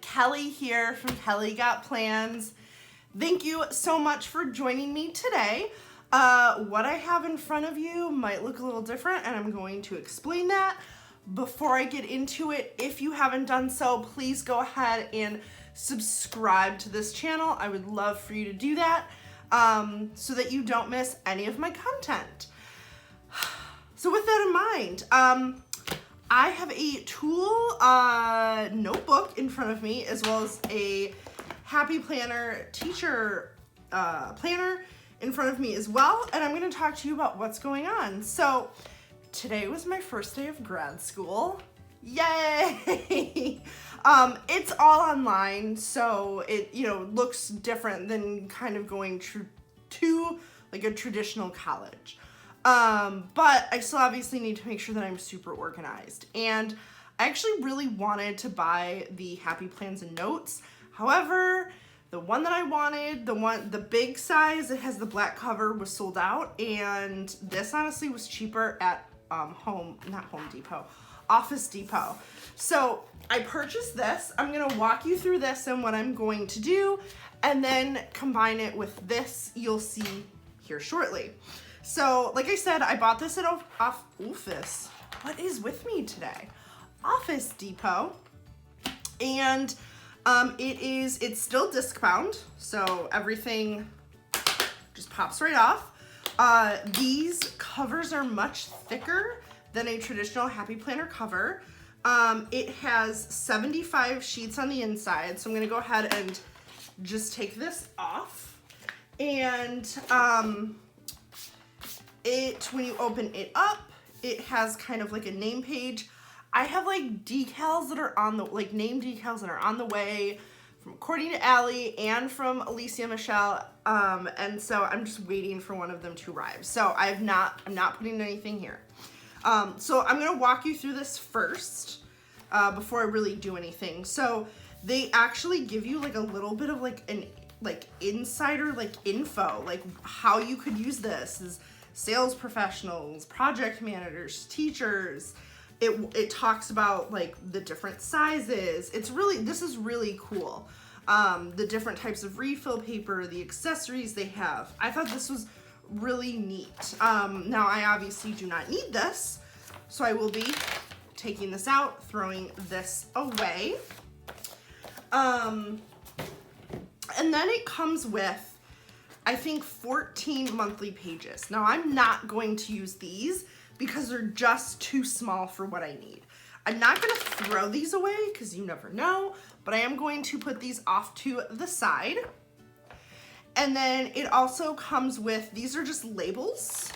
Kelly here from Kelly Got Plans. Thank you so much for joining me today. What I have in front of you might look a little different, and I'm going to explain that. Before I get into it, if you haven't done so, please go ahead and subscribe to this channel. I would love for you to do that so that you don't miss any of my content. So with that in mind, I have a tool notebook in front of me, as well as a Happy Planner teacher planner in front of me as well, and I'm going to talk to you about what's going on. So today was my first day of grad school. Yay! It's all online, so it looks different than kind of going to like a traditional college. But I still obviously need to make sure that I'm super organized. And I actually really wanted to buy the Happy Plans and Notes. However, the one that I wanted, the big size, it has the black cover, was sold out. And this honestly was cheaper at Office Depot. So I purchased this. I'm gonna walk you through this and what I'm going to do, and then combine it with this you'll see here shortly. So, like I said, I bought this at Office. What is with me today? Office Depot. And it's still disc bound, so everything just pops right off. These covers are much thicker than a traditional Happy Planner cover. It has 75 sheets on the inside, so I'm gonna go ahead and just take this off. And when you open it up, it has kind of like a name page. I have like decals that are on the, name decals that are on the way from According to Allie and from Alicia Michelle. And so I'm just waiting for one of them to arrive. So I'm not putting anything here. So I'm gonna walk you through this first before I really do anything. So they actually give you like a little bit of insider info, like how you could use this as sales professionals, project managers, teachers. It talks about like the different sizes. This is really cool. The different types of refill paper, the accessories they have. I thought this was really neat. Now I obviously do not need this, so I will be taking this out, throwing this away. And then it comes with, I think, 14 monthly pages. Now I'm not going to use these because they're just too small for what I need. I'm not gonna throw these away because you never know, but I am going to put these off to the side. And then it also comes with, these are just labels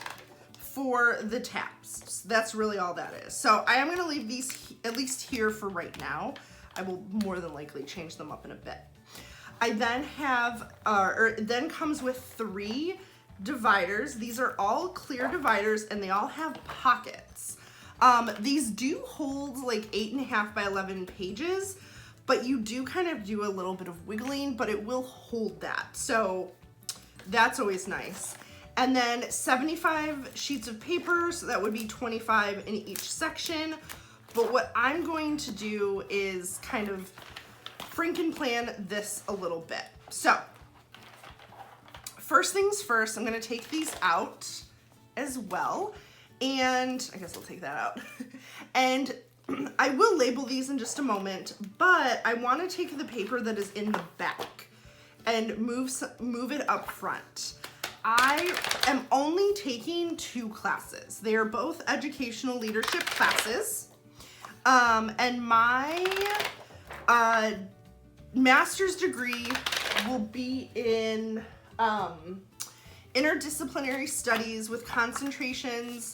for the tabs. So that's really all that is. So I am gonna leave these at least here for right now. I will more than likely change them up in a bit. I then have, then comes with 3 dividers. These are all clear dividers and they all have pockets. These do hold like 8.5 by 11 pages, but you do kind of do a little bit of wiggling, but it will hold that. So that's always nice. And then 75 sheets of paper, so that would be 25 in each section. But what I'm going to do is kind of plan this a little bit. So first things first, I'm gonna take these out as well. And I guess I'll take that out. And I will label these in just a moment, but I wanna take the paper that is in the back and move it up front. I am only taking 2 classes. They are both educational leadership classes. And my master's degree will be in interdisciplinary studies with concentrations.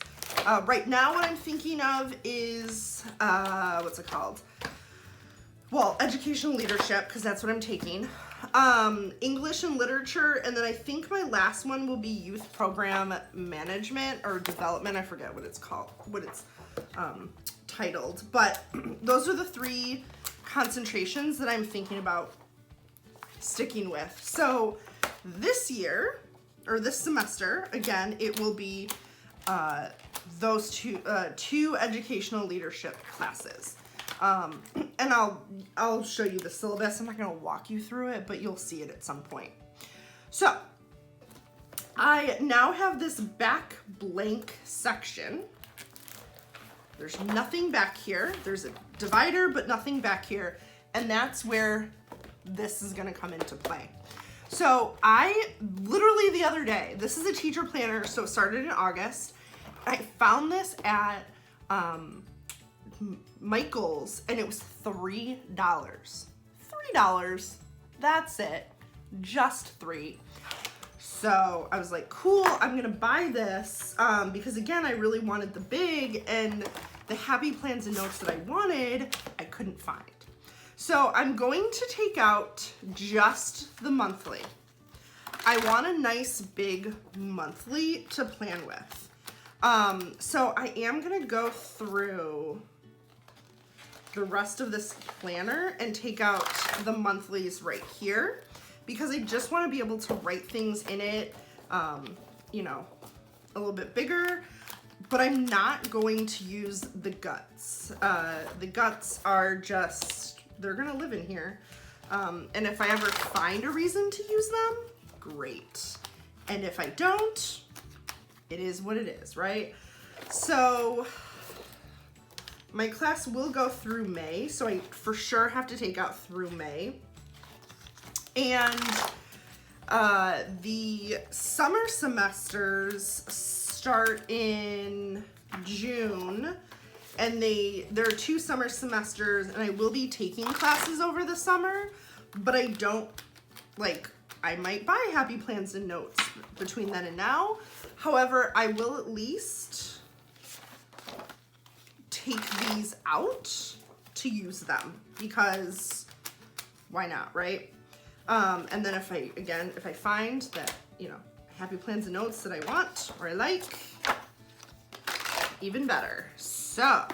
Right now what I'm thinking of is, what's it called? Well, educational leadership, because that's what I'm taking. English and literature, and then I think my last one will be youth program management or development. I forget what it's called, what it's titled. But those are the 3 concentrations that I'm thinking about sticking with. So this year, or this semester, again, it will be those two educational leadership classes. and I'll show you the syllabus. I'm not gonna walk you through it, but you'll see it at some point. So I now have this back blank section. There's nothing back here. There's a divider, but nothing back here. And that's where this is gonna come into play. So I literally the other day, this is a teacher planner, so it started in August. I found this at Michael's and it was $3. $3, that's it, just $3. So I was like, cool, I'm gonna buy this because again, I really wanted the big, and the happy plans and notes that I wanted, I couldn't find. So I'm going to take out just the monthly. I want a nice big monthly to plan with. So I am gonna go through the rest of this planner and take out the monthlies right here, because I just want to be able to write things in it, you know, a little bit bigger, but I'm not going to use the guts. The guts are just, they're gonna live in here. And if I ever find a reason to use them, great. And if I don't, it is what it is, right? So my class will go through May, so I for sure have to take out through May. And the summer semesters start in June, and there are 2 summer semesters, and I will be taking classes over the summer, but I don't, like, I might buy happy plans and notes between then and now. However, I will at least take these out to use them, because why not, right? And then if I find that, you know, happy plans and notes that I want or I like, even better. So I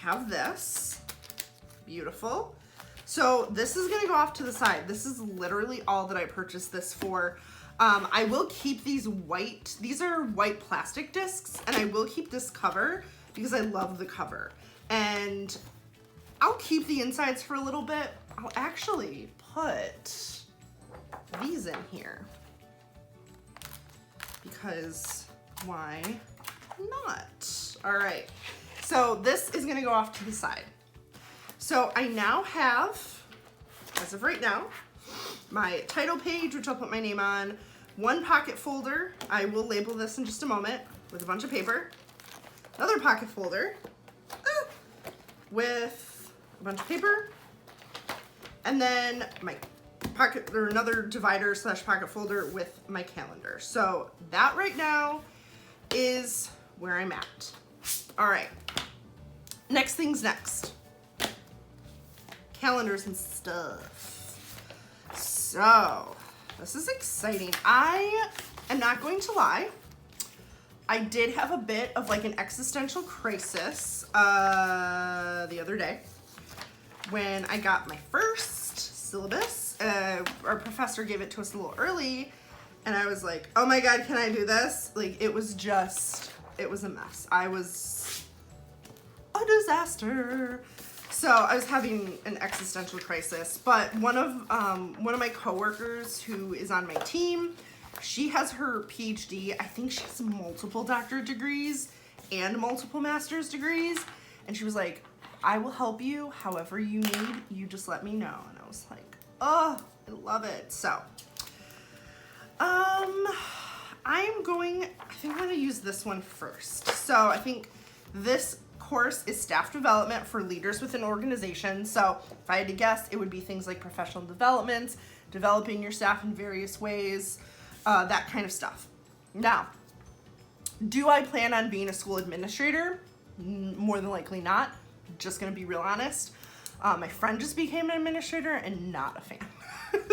have this, beautiful. So this is gonna go off to the side. This is literally all that I purchased this for. I will keep these are white plastic discs, and I will keep this cover because I love the cover. And I'll keep the insides for a little bit. I'll actually put these in here because why not? All right, so this is gonna go off to the side. So I now have, as of right now, my title page, which I'll put my name on, 1 pocket folder, I will label this in just a moment, with a bunch of paper, another pocket folder with a bunch of paper, and then my pocket, or another divider / pocket folder with my calendar. So that right now is where I'm at. All right, next thing's next. Calendars and stuff. So this is exciting. I am not going to lie, I did have a bit of like an existential crisis the other day when I got my first syllabus. Our professor gave it to us a little early, and I was like, oh my god, can I do this? Like, it was a mess. I was a disaster. So I was having an existential crisis, but one of my coworkers who is on my team, she has her PhD. I think she has multiple doctorate degrees and multiple master's degrees. And she was like, I will help you however you need. You just let me know. And I was like, oh, I love it. So, I think I'm going to use this one first. So I think this course is staff development for leaders within organizations. So if I had to guess, it would be things like professional development, developing your staff in various ways, that kind of stuff. Now, do I plan on being a school administrator? More than likely not. Just gonna be real honest. My friend just became an administrator and not a fan.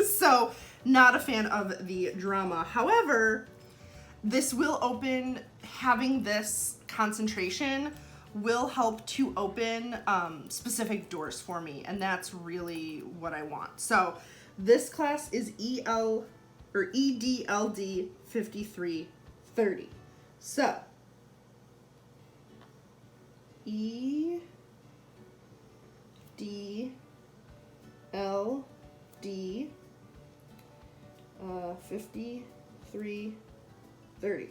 So not a fan of the drama. However, this will open, having this concentration will help to open specific doors for me, and that's really what I want. So this class is EDLD 5330. So D, L, D, 5330.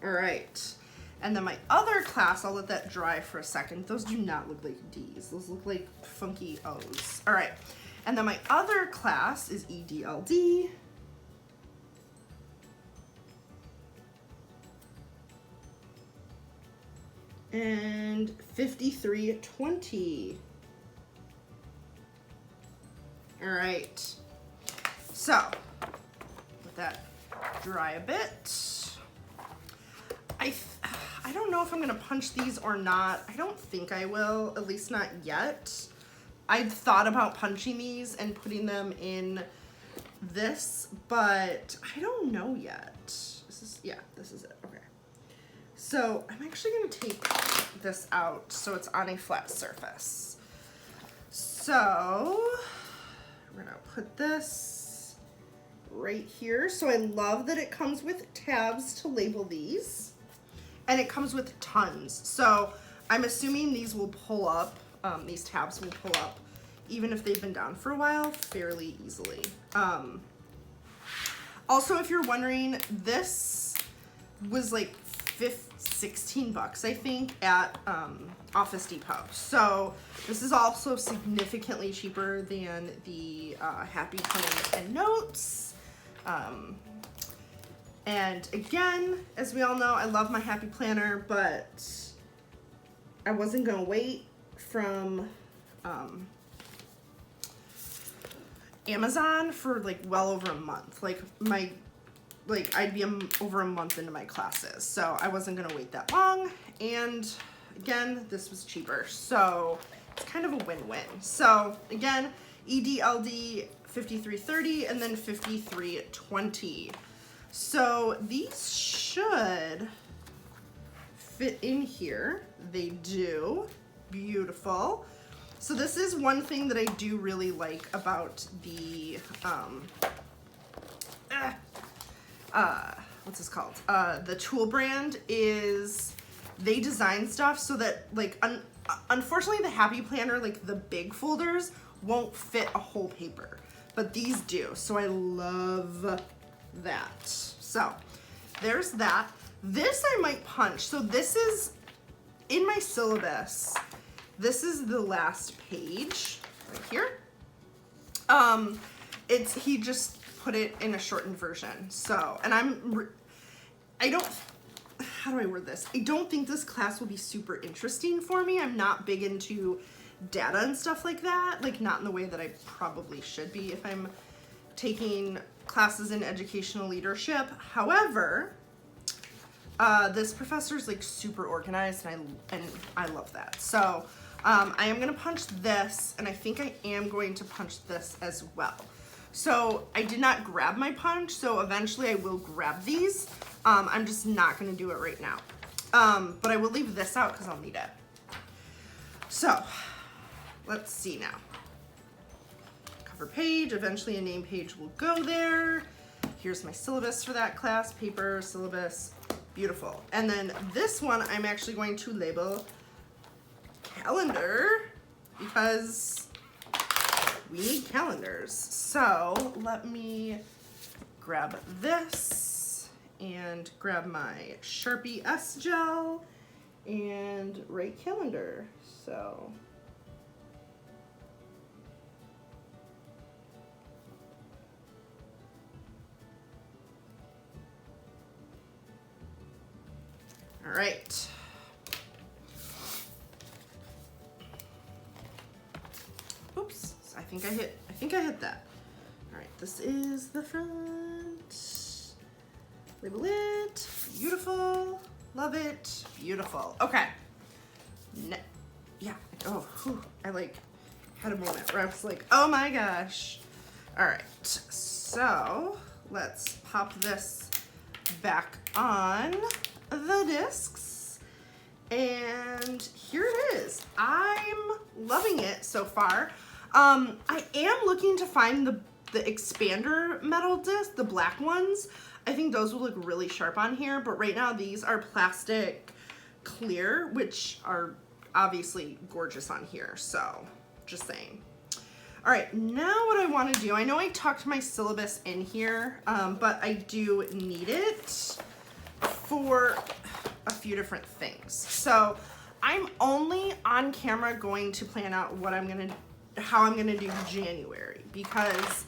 All right. And then my other class, I'll let that dry for a second. Those do not look like D's. Those look like funky O's. All right. And then my other class is EDLD. And 5320. All right. So, let that dry a bit. I don't know if I'm gonna punch these or not. I don't think I will, at least not yet. I'd thought about punching these and putting them in this, but I don't know yet. This is it, okay. So I'm actually gonna take this out so it's on a flat surface. So we're gonna put this right here. So I love that it comes with tabs to label these. And it comes with tons. So I'm assuming these will pull up, these tabs will pull up, even if they've been down for a while, fairly easily. Also, if you're wondering, this was like 16 bucks, I think, at Office Depot. So this is also significantly cheaper than the Happy Home and Notes. And again, as we all know, I love my Happy Planner, but I wasn't gonna wait from Amazon for like well over a month. I'd be over a month into my classes, so I wasn't gonna wait that long. And again, this was cheaper, so it's kind of a win-win. So again, EDLD 5330 and then 5320. So these should fit in here. They do. Beautiful. So this is one thing that I do really like about the, what's this called? The Tool brand is they design stuff so that, like, unfortunately the Happy Planner, like the big folders, won't fit a whole paper, but these do. So I love that. So there's that. This I might punch. So this is in my syllabus. This is the last page right here. He just put it in a shortened version. So, and how do I word this? I don't think this class will be super interesting for me. I'm not big into data and stuff like that. Like, not in the way that I probably should be if I'm taking classes in educational leadership. However, this professor's like super organized, and I love that. So I am gonna punch this, and I think I am going to punch this as well. So I did not grab my punch, so eventually I will grab these. I'm just not gonna do it right now. But I will leave this out because I'll need it. So let's see now. Cover page, eventually a name page will go there. Here's my syllabus for that class, paper, syllabus, beautiful. And then this one I'm actually going to label calendar because we need calendars. So let me grab this and grab my Sharpie S gel and write calendar. So all right. Oops, I think I hit that. All right, this is the front. Label it, beautiful, love it, beautiful. Okay, yeah, oh, whew. I like had a moment where I was like, oh my gosh. All right, so let's pop this back on the discs, and here it is. I'm loving it so far. I am looking to find the expander metal disc, the black ones. I think those will look really sharp on here, but right now these are plastic clear, which are obviously gorgeous on here, so just saying. All right, now what I want to do, I know I tucked my syllabus in here, but I do need it for a few different things. So I'm only on camera going to plan out how I'm gonna do January, because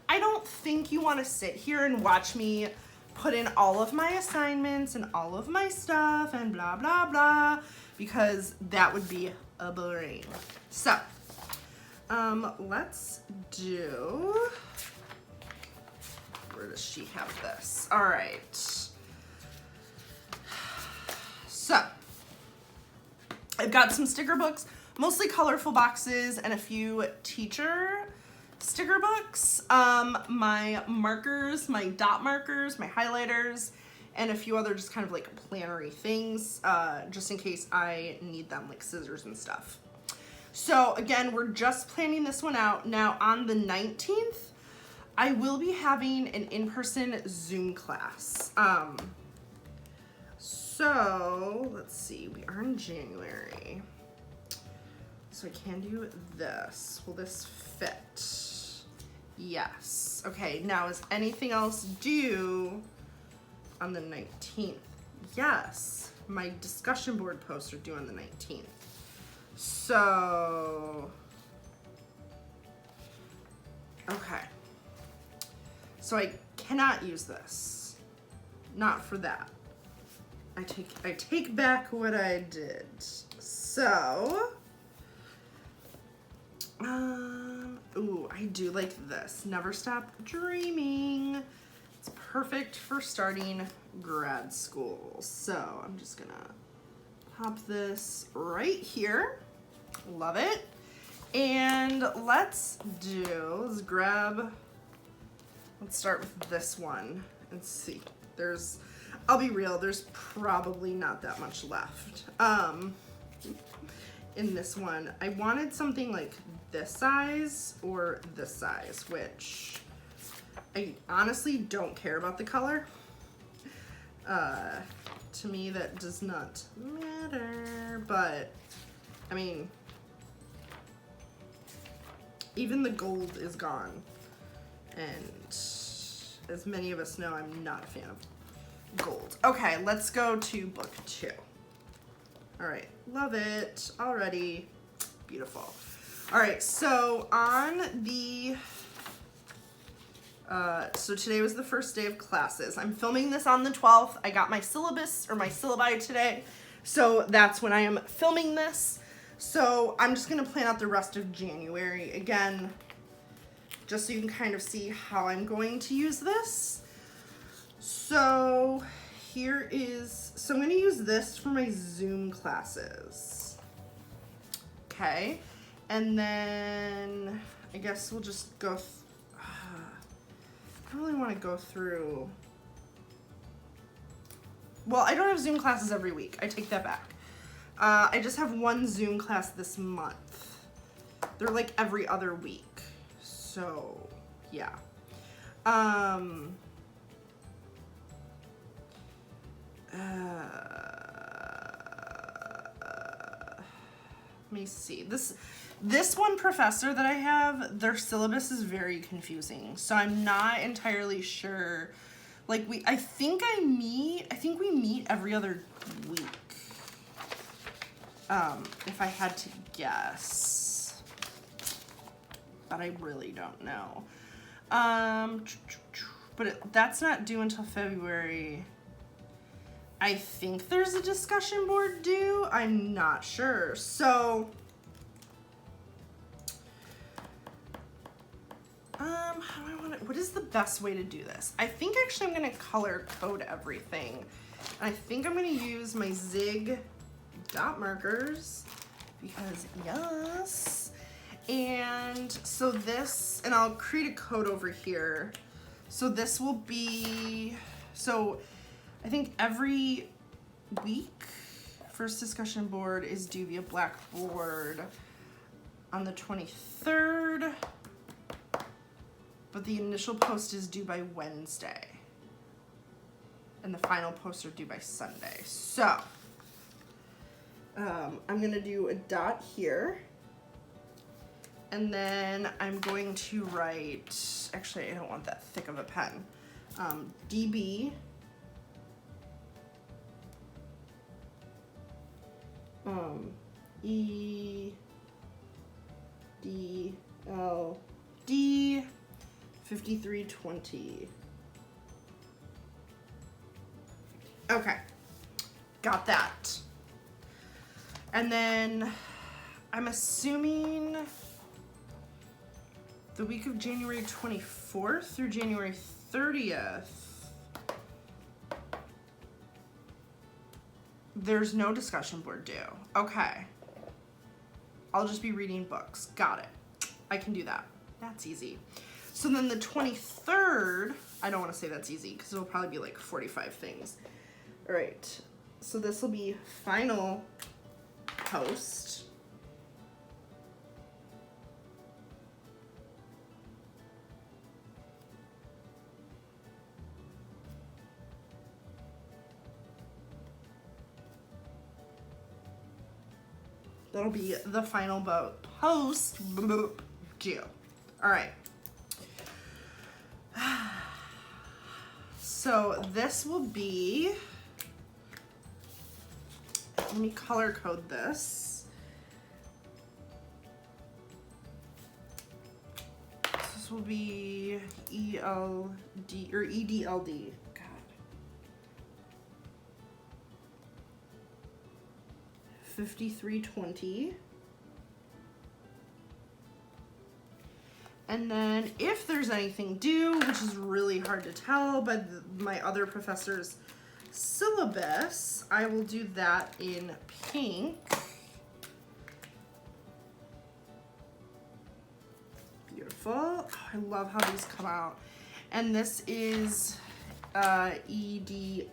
I don't think you want to sit here and watch me put in all of my assignments and all of my stuff and blah blah blah, because that would be boring. So let's do, where does she have this? All right. So I've got some sticker books, mostly colorful boxes, and a few teacher sticker books. My markers, my dot markers, my highlighters, and a few other just kind of like plannery things, just in case I need them, like scissors and stuff. So again, we're just planning this one out. Now on the 19th, I will be having an in-person Zoom class. So let's see, we are in January. So I can do this. Will this fit? Yes. Okay, now is anything else due on the 19th? Yes. My discussion board posts are due on the 19th. So, okay. So I cannot use this. Not for that. I take back what I did. So, ooh, I do like this. Never stop dreaming. It's perfect for starting grad school. So I'm just gonna pop this right here. Love it. And let's start with this one and see. I'll be real, there's probably not that much left in this one. I wanted something like this size or this size, which I honestly don't care about the color. To me, that does not matter, but I mean, even the gold is gone, and as many of us know, I'm not a fan of gold. Okay, let's go to book 2. All right, love it already. Beautiful. All right, so on the, so today was the first day of classes. I'm filming this on the 12th. I got my syllabus or my syllabi today, so that's when I am filming this. So I'm just gonna plan out the rest of January again, just so you can kind of see how I'm going to use this. So here is, so I'm gonna use this for my Zoom classes. Okay, and then I guess we'll just go, I don't really wanna go through, well, I don't have Zoom classes every week, I take that back. I just have one Zoom class this month. They're like every other week, so yeah. Let me see. This one professor that I have, their syllabus is very confusing. So I'm not entirely sure. Like I think we meet every other week. If I had to guess. But I really don't know. But that's not due until February. I think there's a discussion board due. I'm not sure. So, how do I want to, what is the best way to do this? I think actually I'm going to color code everything. And I think I'm going to use my Zig dot markers because yes. And so this, and I'll create a code over here. So this will be, so I think every week, first discussion board is due via Blackboard on the 23rd, but the initial post is due by Wednesday, and the final posts are due by Sunday. So I'm gonna do a dot here. And then I'm going to write, actually I don't want that thick of a pen, DB, E, D, L, D, 5320. Okay, got that. And then I'm assuming the week of January 24th through January 30th, there's no discussion board due. Okay. I'll just be reading books. Got it. I can do that. That's easy. So then the 23rd, I don't want to say that's easy because it'll probably be like 45 things. All right. So this will be final post. That'll be the final post due. All right. So this will be, let me color code this. This will be ELD or EDLD. 5320. And then if there's anything due, which is really hard to tell by my other professor's syllabus, I will do that in pink. Beautiful. Oh, I love how these come out. And this is EDLD.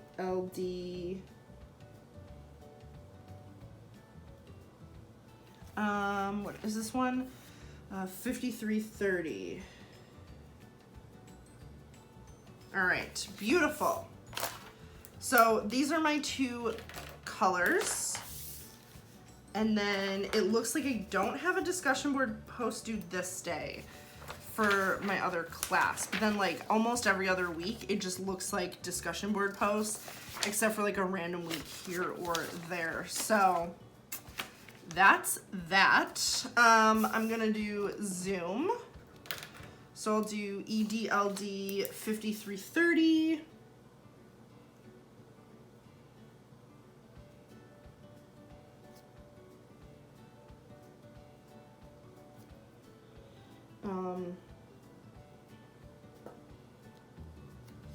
What is this one? 5330. All right, beautiful. So these are my two colors. And then it looks like I don't have a discussion board post due this day for my other class. But then like almost every other week, it just looks like discussion board posts, except for like a random week here or there. So that's that. I'm gonna do Zoom. So I'll do EDLD 5330.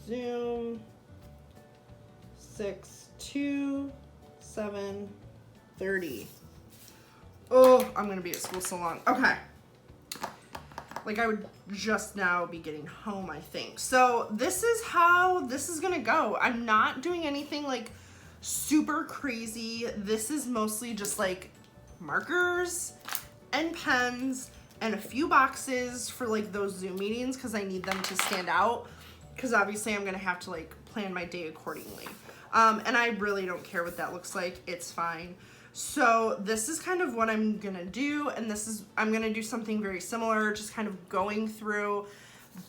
Zoom 62730. Oh, I'm gonna be at school so long. Okay. Like I would just now be getting home, I think. So this is how this is gonna go. I'm not doing anything like super crazy. This is mostly just like markers and pens and a few boxes for like those Zoom meetings because I need them to stand out because obviously I'm gonna have to like plan my day accordingly. And I really don't care what that looks like. It's fine. So this is kind of what I'm gonna do, and I'm gonna do something very similar, just kind of going through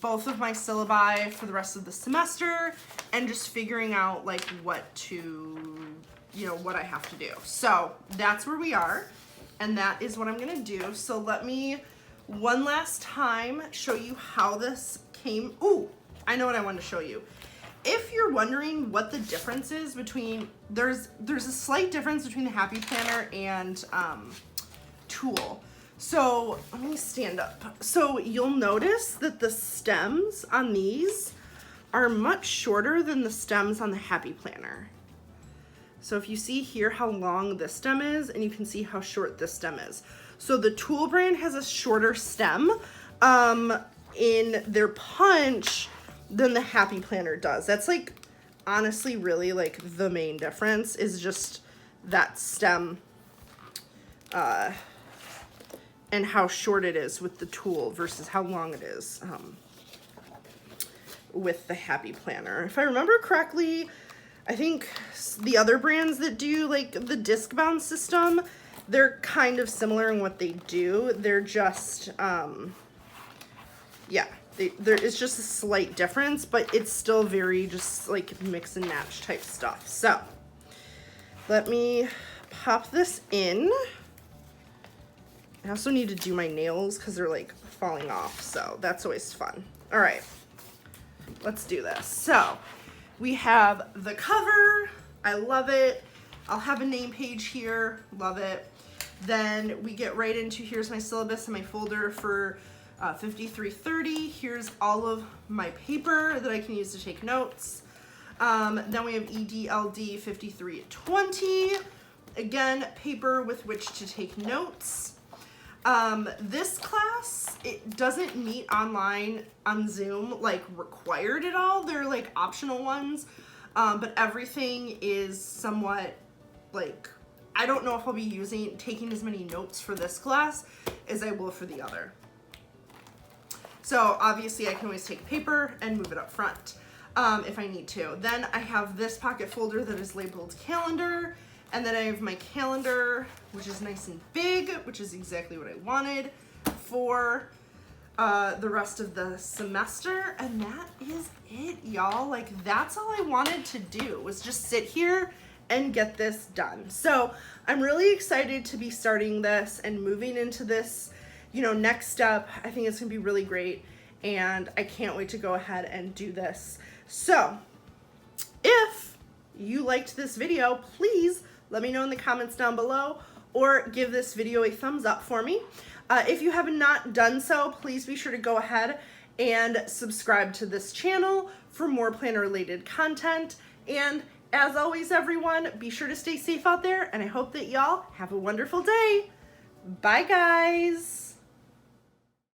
both of my syllabi for the rest of the semester and just figuring out like what I have to do. So that's where we are, and that is what I'm gonna do. So let me one last time show you how this came. Ooh, I know what I wanted to show you. If you're wondering what the difference is between, there's a slight difference between the Happy Planner and Tool. So let me stand up. So you'll notice that the stems on these are much shorter than the stems on the Happy Planner. So if you see here how long this stem is, and you can see how short this stem is. So the Tool brand has a shorter stem in their punch than the Happy Planner does. That's like honestly really like the main difference is just that stem and how short it is with the Tool versus how long it is with the Happy Planner. If I remember correctly, I think the other brands that do like the disc bound system, they're kind of similar in what they do. They're just, yeah, it's just a slight difference, but it's still very just like mix and match type stuff. So let me pop this in. I also need to do my nails because they're like falling off, so that's always fun. All right, let's do this. So we have the cover. I love it. I'll have a name page here. Love it. Then we get right into, here's my syllabus and my folder for 5330. Here's all of my paper that I can use to take notes. Then we have EDLD 5320. Again, paper with which to take notes. This class, it doesn't meet online on Zoom like required at all. They're like optional ones, but everything is somewhat like, I don't know if I'll be taking as many notes for this class as I will for the other. So obviously I can always take paper and move it up front if I need to. Then I have this pocket folder that is labeled calendar. And then I have my calendar, which is nice and big, which is exactly what I wanted for the rest of the semester. And that is it, y'all. Like, that's all I wanted to do, was just sit here and get this done. So I'm really excited to be starting this and moving into this, you know, next step. I think it's gonna be really great. And I can't wait to go ahead and do this. So if you liked this video, please let me know in the comments down below, or give this video a thumbs up for me. If you have not done so, please be sure to go ahead and subscribe to this channel for more planner related content. And as always, everyone, be sure to stay safe out there, and I hope that y'all have a wonderful day. Bye, guys.